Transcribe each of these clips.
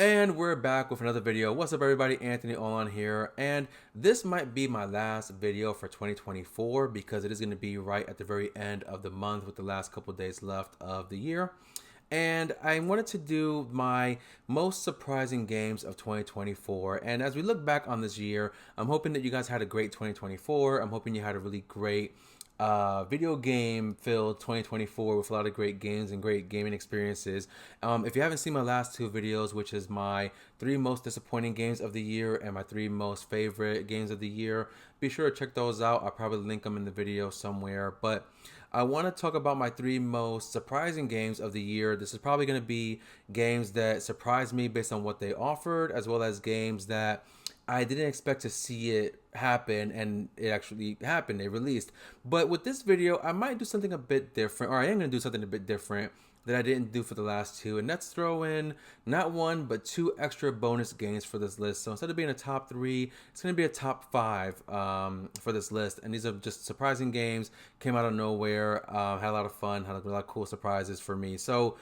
And we're back with another video. What's up, everybody? Anthony Olan here, and this might be my last video for 2024 because it is going to be right at the very end of the month with the last couple days left of the year. And I wanted to do my most surprising games of 2024. And as we look back on this year, I'm hoping that you guys had a great 2024. I'm hoping you had a really great video game filled 2024 with a lot of great games and great gaming experiences. If you haven't seen my last two videos, which is my 3 most disappointing games of the year and my 3 most favorite games of the year, be sure to check those out. I'll probably link them in the video somewhere. But I want to talk about my 3 most surprising games of the year. This is probably going to be games that surprised me based on what they offered, as well as games that I didn't expect to see it happen, and it actually happened. They released. But with this video, I might do something a bit different, or I am going to do something a bit different that I didn't do for the last 2, and that's throw in not 1 but 2 extra bonus games for this list. So instead of being a top 3, it's going to be a top 5 for this list, and these are just surprising games, came out of nowhere, had a lot of fun, had a lot of cool surprises for me. So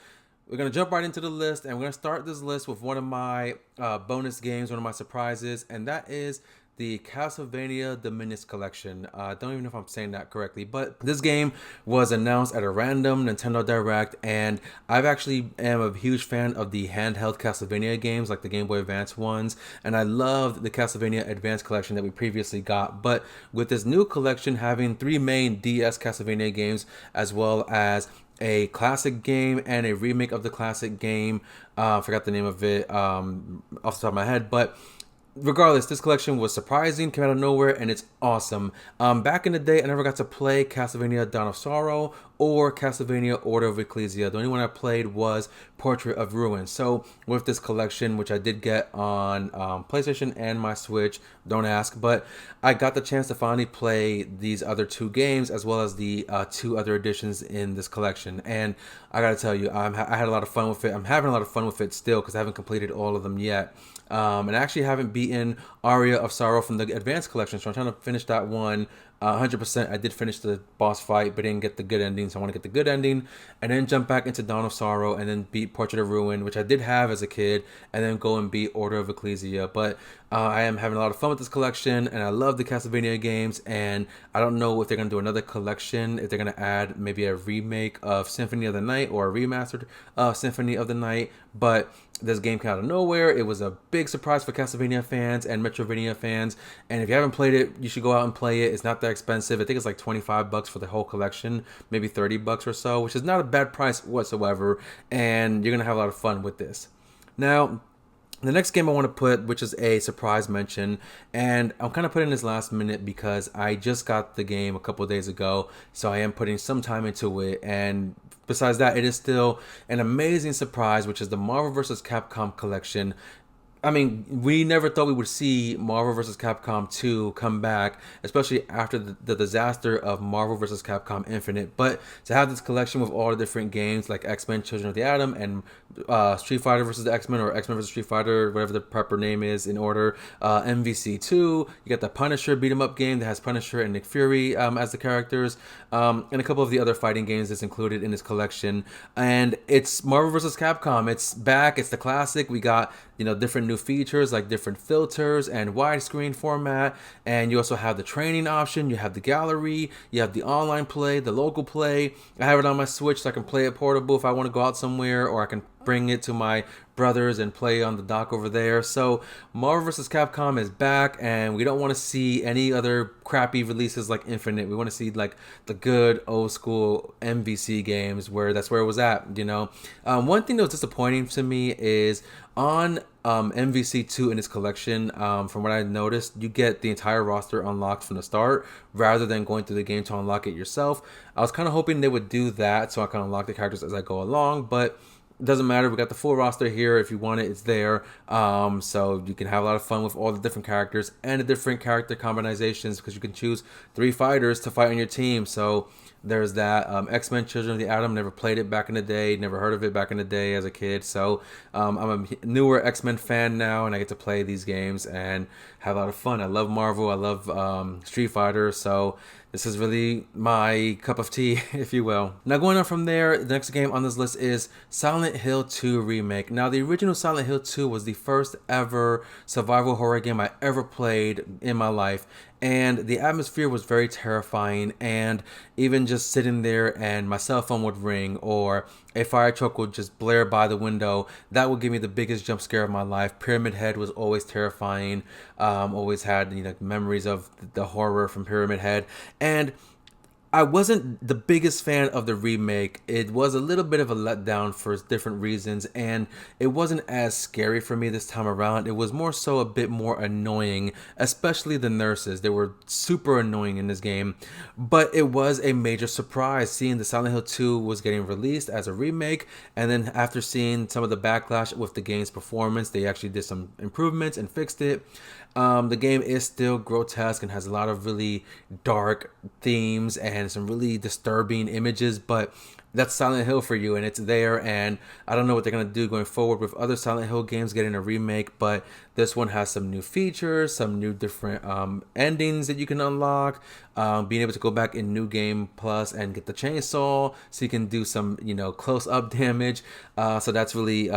we're going to jump right into the list, and we're going to start this list with one of my bonus games, one of my surprises, and that is the Castlevania Dominus Collection. I don't even know if I'm saying that correctly, but this game was announced at a random Nintendo Direct, and I've actually am a huge fan of the handheld Castlevania games, like the Game Boy Advance ones, and I loved the Castlevania Advance Collection that we previously got. But with this new collection having 3 main DS Castlevania games, as well as a classic game and a remake of the classic game. I forgot the name of it off the top of my head, but regardless, this collection was surprising, came out of nowhere, and it's awesome. Back in the day, I never got to play Castlevania Dawn of Sorrow or Castlevania Order of Ecclesia. The only one I played was Portrait of Ruin. So with this collection, which I did get on PlayStation and my Switch, don't ask, but I got the chance to finally play these other 2 games as well as the 2 other editions in this collection. And I gotta tell you, I had a lot of fun with it. I'm having a lot of fun with it still because I haven't completed all of them yet. And I actually haven't beaten Aria of Sorrow from the Advanced Collection, so I'm trying to finish that one 100%. I did finish the boss fight, but didn't get the good ending, so I want to get the good ending, and then jump back into Dawn of Sorrow, and then beat Portrait of Ruin, which I did have as a kid, and then go and beat Order of Ecclesia. But I am having a lot of fun with this collection, and I love the Castlevania games, and I don't know if they're going to do another collection, if they're going to add maybe a remake of Symphony of the Night or a remastered Symphony of the Night, but this game came out of nowhere. It was a big surprise for Castlevania fans and Metrovania fans, and if you haven't played it, you should go out and play it. It's not that expensive. I think it's like $25 for the whole collection, maybe $30 or so, which is not a bad price whatsoever, and you're gonna have a lot of fun with this. Now, the next game I want to put, which is a surprise mention, and I'm kind of putting this last minute because I just got the game a couple of days ago, so I am putting some time into it, and besides that, it is still an amazing surprise, which is the Marvel vs. Capcom collection. I mean, we never thought we would see Marvel vs. Capcom 2 come back, especially after the disaster of Marvel vs. Capcom Infinite. But to have this collection with all the different games like X-Men Children of the Atom and Street Fighter vs. the X-Men, or X-Men vs. Street Fighter, whatever the proper name is in order, MVC2, you got the Punisher beat-em-up game that has Punisher and Nick Fury as the characters, and a couple of the other fighting games that's included in this collection. And it's Marvel vs. Capcom. It's back. It's the classic. We got, different new features like different filters and widescreen format, and you also have the training option, you have the gallery, you have the online play, the local play. I have it on my Switch so I can play it portable if I want to go out somewhere, or I can bring it to my brothers and play on the dock over there. So Marvel vs. Capcom is back, and we don't want to see any other crappy releases like Infinite. We want to see like the good old school MVC games where that's where it was at. One thing that was disappointing to me is on MVC2 in its collection, from what I noticed, you get the entire roster unlocked from the start rather than going through the game to unlock it yourself. I was kind of hoping they would do that so I can unlock the characters as I go along, but it doesn't matter. We got the full roster here. If you want it, it's there. So you can have a lot of fun with all the different characters and the different character combinations, because you can choose 3 fighters to fight on your team. So there's that. X-Men Children of the Atom, never played it back in the day, never heard of it back in the day as a kid. So I'm a newer X-Men fan now, and I get to play these games and have a lot of fun. I love Marvel. I love Street Fighter. So this is really my cup of tea, if you will. Now going on from there, the next game on this list is Silent Hill 2 Remake. Now the original Silent Hill 2 was the first ever survival horror game I ever played in my life, and the atmosphere was very terrifying. And even just sitting there and my cell phone would ring or a fire truck would just blare by the window, that would give me the biggest jump scare of my life. Pyramid Head was always terrifying. Always had memories of the horror from Pyramid Head. And I wasn't the biggest fan of the remake. It was a little bit of a letdown for different reasons, and it wasn't as scary for me this time around. It was more so a bit more annoying, especially the nurses. They were super annoying in this game, but it was a major surprise seeing the Silent Hill 2 was getting released as a remake, and then after seeing some of the backlash with the game's performance, they actually did some improvements and fixed it. The game is still grotesque and has a lot of really dark themes and some really disturbing images, but that's Silent Hill for you, and it's there. And I don't know what they're going to do going forward with other Silent Hill games getting a remake, but this one has some new features, some new different endings that you can unlock, being able to go back in New Game Plus and get the chainsaw so you can do some close-up damage. So that's really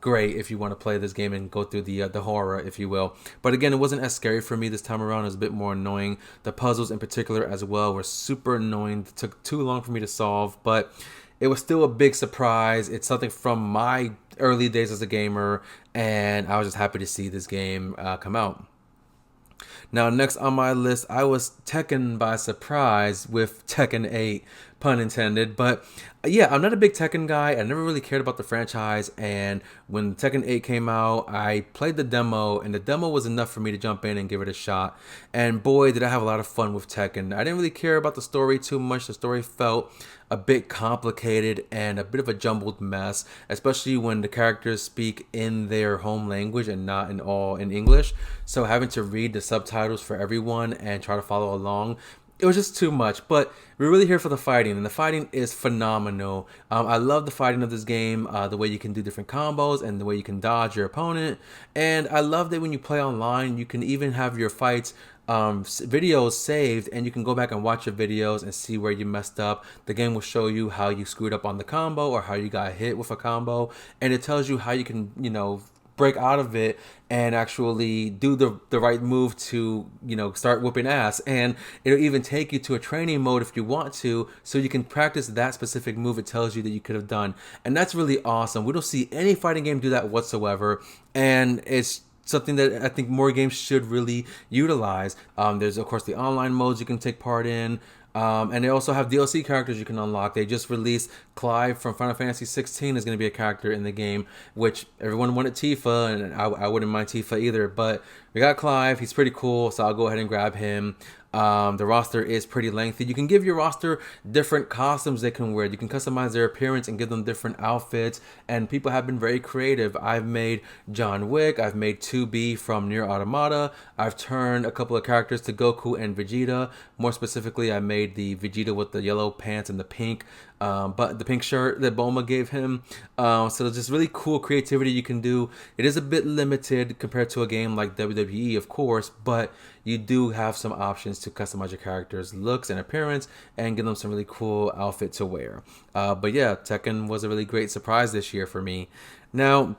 great if you want to play this game and go through the horror, if you will. But again, it wasn't as scary for me this time around. It was a bit more annoying. The puzzles in particular as well were super annoying. It took too long for me to solve, but it was still a big surprise. It's something from my early days as a gamer, and I was just happy to see this game come out. Now, next on my list, I was taken by surprise with Tekken 8, pun intended. But yeah, I'm not a big Tekken guy. I never really cared about the franchise. And when Tekken 8 came out, I played the demo, and the demo was enough for me to jump in and give it a shot. And boy, did I have a lot of fun with Tekken. I didn't really care about the story too much. The story felt a bit complicated and a bit of a jumbled mess, especially when the characters speak in their home language and not in English. So having to read the subtitles for everyone and try to follow along, it was just too much. But we're really here for the fighting, and the fighting is phenomenal. I love the fighting of this game, the way you can do different combos and the way you can dodge your opponent. And I love that when you play online, you can even have your fights videos saved, and you can go back and watch your videos and see where you messed up. The game will show you how you screwed up on the combo or how you got hit with a combo, and it tells you how you can break out of it and actually do the right move to start whooping ass. And it'll even take you to a training mode if you want to, so you can practice that specific move it tells you that you could have done. And that's really awesome. We don't see any fighting game do that whatsoever, and it's something that I think more games should really utilize. There's of course the online modes you can take part in. And they also have DLC characters you can unlock. They just released Clive from Final Fantasy 16 is going to be a character in the game, which everyone wanted Tifa, and I wouldn't mind Tifa either. But we got Clive. He's pretty cool, so I'll go ahead and grab him. The roster is pretty lengthy. You can give your roster different costumes they can wear. You can customize their appearance and give them different outfits, and people have been very creative. I've made John Wick, I've made 2B from Nier Automata, I've turned a couple of characters to Goku and Vegeta. More specifically, I made the Vegeta with the yellow pants and the pink but the pink shirt that Bulma gave him. So there's just really cool creativity you can do. It is a bit limited compared to a game like WWE, of course, but you do have some options to customize your character's looks and appearance and give them some really cool outfit to wear. But yeah, Tekken was a really great surprise this year for me. Now,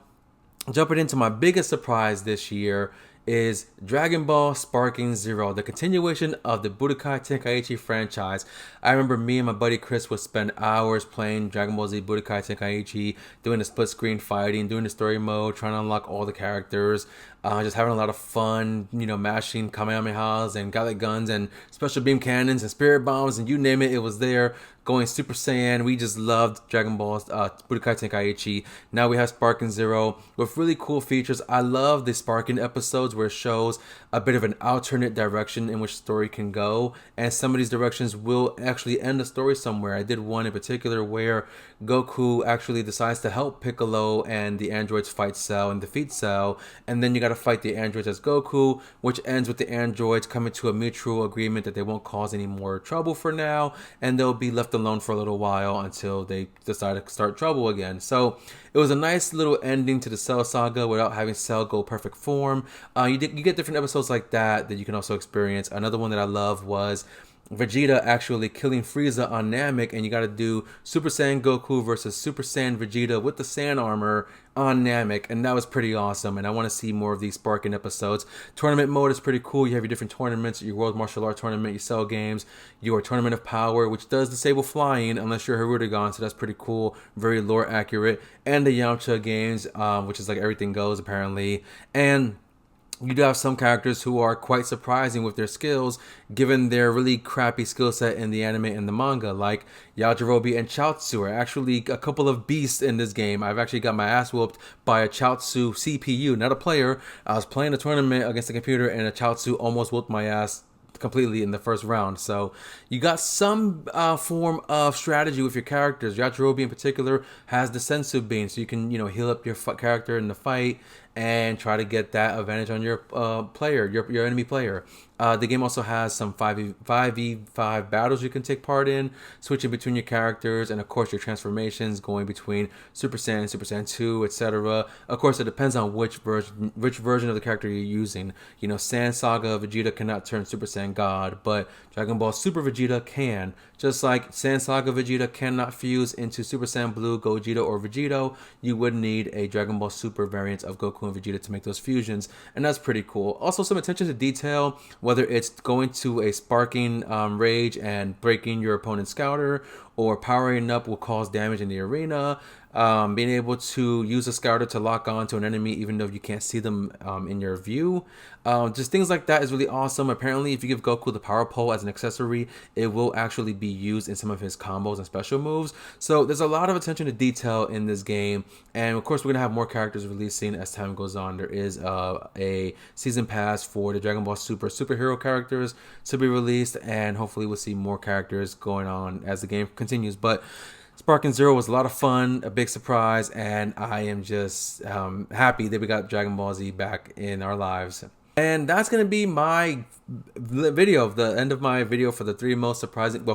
jumping into my biggest surprise this year is Dragon Ball Sparking Zero, the continuation of the Budokai Tenkaichi franchise. I remember me and my buddy Chris would spend hours playing Dragon Ball Z Budokai Tenkaichi, doing the split screen fighting, doing the story mode, trying to unlock all the characters, just having a lot of fun, mashing Kamehamehas and Galick Guns and special beam cannons and spirit bombs and you name it, it was there. Going Super Saiyan. We just loved Dragon Ball Budokai Tenkaichi. Now we have Sparking Zero with really cool features. I love the Sparking episodes where it shows a bit of an alternate direction in which the story can go, and some of these directions will actually end the story somewhere. I did one in particular where Goku actually decides to help Piccolo and the androids fight Cell and defeat Cell, and then you gotta fight the androids as Goku, which ends with the androids coming to a mutual agreement that they won't cause any more trouble for now, and they'll be left alone for a little while until they decide to start trouble again. So it was a nice little ending to the Cell saga without having Cell go perfect form. You get different episodes like that you can also experience. Another one that I love was Vegeta actually killing Frieza on Namek, and you got to do Super Saiyan Goku versus Super Saiyan Vegeta with the Saiyan armor on Namek, and that was pretty awesome. And I want to see more of these sparking episodes. Tournament mode is pretty cool. You have your different tournaments, your World Martial Arts Tournament, your Cell Games, your Tournament of Power, which does disable flying unless you're Hirudegan, so that's pretty cool, very lore accurate. And the Yamcha Games, which is like everything goes apparently. And you do have some characters who are quite surprising with their skills, given their really crappy skill set in the anime and the manga, like Yajirobe and Chaozu are actually a couple of beasts in this game. I've actually got my ass whooped by a Chaozu CPU, not a player. I was playing a tournament against the computer, and a Chaozu almost whooped my ass completely in the first round. So you got some form of strategy with your characters. Yajirobe in particular has the Sensu Bean, so you can heal up your character in the fight and try to get that advantage on your player, your enemy player. The game also has some 5v5 battles you can take part in, switching between your characters, and of course your transformations, going between Super Saiyan, Super Saiyan 2, etc. Of course, it depends on which version of the character you're using. Saiyan Saga Vegeta cannot turn Super Saiyan God, but Dragon Ball Super Vegeta can. Just like Saiyan Saga Vegeta cannot fuse into Super Saiyan Blue Gogeta or Vegito, you would need a Dragon Ball Super variant of Goku and Vegeta to make those fusions, and that's pretty cool. Also, some attention to detail, whether it's going to a sparking rage and breaking your opponent's scouter, or powering up will cause damage in the arena. Being able to use a scouter to lock on to an enemy even though you can't see them in your view. Just things like that is really awesome. Apparently, if you give Goku the power pole as an accessory, it will actually be used in some of his combos and special moves. So there's a lot of attention to detail in this game. And of course, we're going to have more characters releasing as time goes on. There is a season pass for the Dragon Ball Super superhero characters to be released. And hopefully we'll see more characters going on as the game continues. But Sparking Zero was a lot of fun, a big surprise, and I am just happy that we got Dragon Ball Z back in our lives. And that's going to be my video, the end of my video for the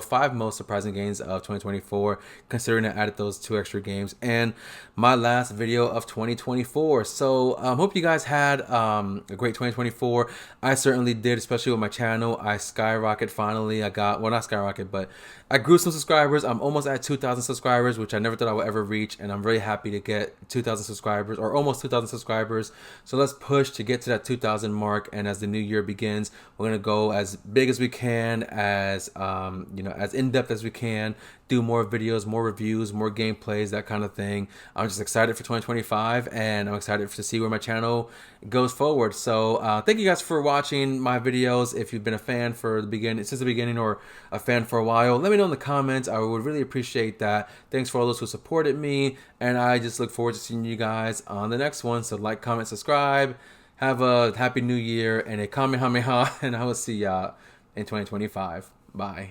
five most surprising games of 2024, considering I added those 2 extra games, and my last video of 2024. So hope you guys had a great 2024. I certainly did, especially with my channel. I skyrocketed finally. Not skyrocket, but I grew some subscribers. I'm almost at 2,000 subscribers, which I never thought I would ever reach, and I'm very happy to get 2,000 subscribers, or almost 2,000 subscribers. So let's push to get to that 2,000 mark, and as the new year begins, we're gonna go as big as we can, as as in-depth as we can, do more videos, more reviews, more gameplays, that kind of thing. I'm just excited for 2025, and I'm excited to see where my channel goes forward. So thank you guys for watching my videos. If you've been a fan since the beginning, or a fan for a while, let me know in the comments. I would really appreciate that. Thanks for all those who supported me, and I just look forward to seeing you guys on the next one. So like, comment, subscribe. Have a happy new year and a Kamehameha, and I will see y'all in 2025. Bye.